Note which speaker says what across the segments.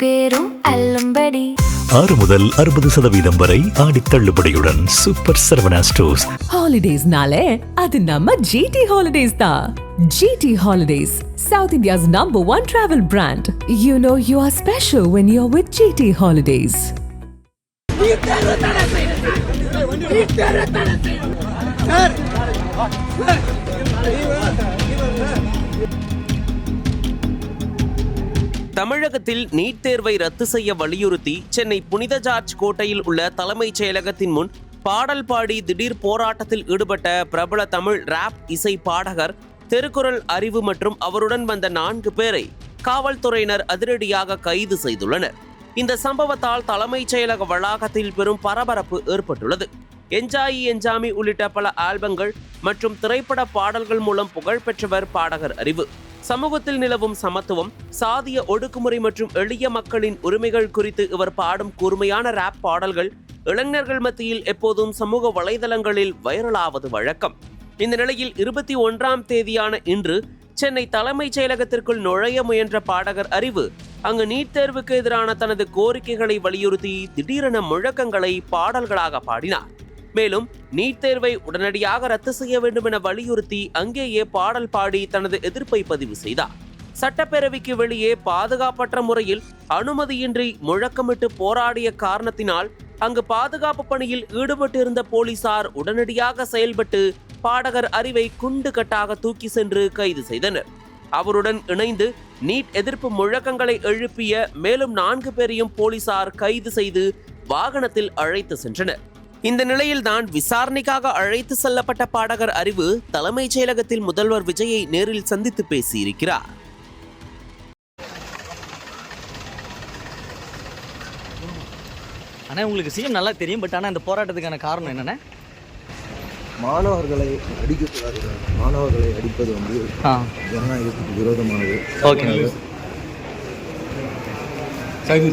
Speaker 1: பேரும் அல்லும்படி
Speaker 2: 6 முதல் 60% வரை ஆடி தள்ளுபடியுடன் சூப்பர் சரவணா ஸ்டோர்ஸ்.
Speaker 3: ஹாலிடேஸ்னாலே அது நம்ம ஜிடி ஹாலிடேஸ் தான். GT Holidays, South India's #1 travel brand. You know you are special when you're with GT Holidays.
Speaker 4: தமிழகத்தில் நீட் தேர்வை ரத்து செய்ய வலியுறுத்தி சென்னை புனித ஜார்ஜ் கோட்டையில் உள்ள தலைமைச் செயலகத்தின் முன் பாடல் பாடி திடீர் போராட்டத்தில் ஈடுபட்ட பிரபல தமிழ் ராப் இசை பாடகர் திருக்குறள் அறிவு மற்றும் அவருடன் வந்த 4 பேரை காவல்துறையினர் அதிரடியாக கைது செய்துள்ளனர். இந்த சம்பவத்தால் தலைமைச் செயலக வளாகத்தில் பெரும் பரபரப்பு ஏற்பட்டுள்ளது. என்ஜாயி என்ஜாமி உள்ளிட்ட பல ஆல்பங்கள் மற்றும் திரைப்பட பாடல்கள் மூலம் புகழ்பெற்றவர் பாடகர் அறிவு. சமூகத்தில் நிலவும் சமத்துவம், சாதிய ஒடுக்குமுறை மற்றும் எளிய மக்களின் உரிமைகள் குறித்து இவர் பாடும் கூர்மையான ராப் பாடல்கள் இளைஞர்கள் மத்தியில் எப்போதும் சமூக வலைதளங்களில் வைரலாவது வழக்கம். இந்த நிலையில் 21ஆம் தேதியான இன்று சென்னை தலைமைச் செயலகத்திற்குள் நுழைய முயன்ற பாடகர் அறிவு அங்கு நீட் தேர்வுக்கு எதிரான தனது கோரிக்கைகளை வலியுறுத்தி திடீரென முழக்கங்களை பாடல்களாக பாடினார். மேலும் நீட் தேர்வை உடனடியாக ரத்து செய்ய வேண்டும் என வலியுறுத்தி அங்கேயே பாடல் பாடி தனது எதிர்ப்பை பதிவு செய்தார். சட்டப்பேரவைக்கு வெளியே பாதுகாப்பற்ற முறையில் அனுமதியின்றி முழக்கமிட்டு போராடிய காரணத்தினால் அங்கு பாதுகாப்பு பணியில் ஈடுபட்டிருந்த போலீசார் உடனடியாக செயல்பட்டு பாடகர் அறிவை குண்டு கட்டாக தூக்கி சென்று கைது செய்தனர். அவருடன் இணைந்து நீட் எதிர்ப்பு முழக்கங்களை எழுப்பிய மேலும் 4 பேரையும் போலீசார் கைது செய்து வாகனத்தில் அழைத்து சென்றனர். இந்த நிலையில்தான் விசாரணைக்காக அழைத்து செல்லப்பட்ட பாடகர் அறிவு தலைமைச் செயலகத்தில் முதல்வர் விஜயை நேரில் சந்தித்து பேசியிருக்கிறார்.
Speaker 5: ஆனால் உங்களுக்கு சிஎம் நல்லா தெரியும். பட் ஆனால் இந்த போராட்டத்துக்கான காரணம் என்னென்ன?
Speaker 6: மாணவர்களை அடிக்கக்கூடாது. மாணவர்களை அடிப்பது வந்து ஜனநாயகத்துக்கு விரோதமானது.
Speaker 5: ஓகே
Speaker 6: சரி.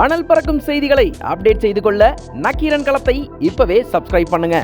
Speaker 7: அனல் பறக்கும் செய்திகளை அப்டேட் செய்து கொள்ள நக்கீரன் களத்தை இப்பவே சப்ஸ்கிரைப் பண்ணுங்க.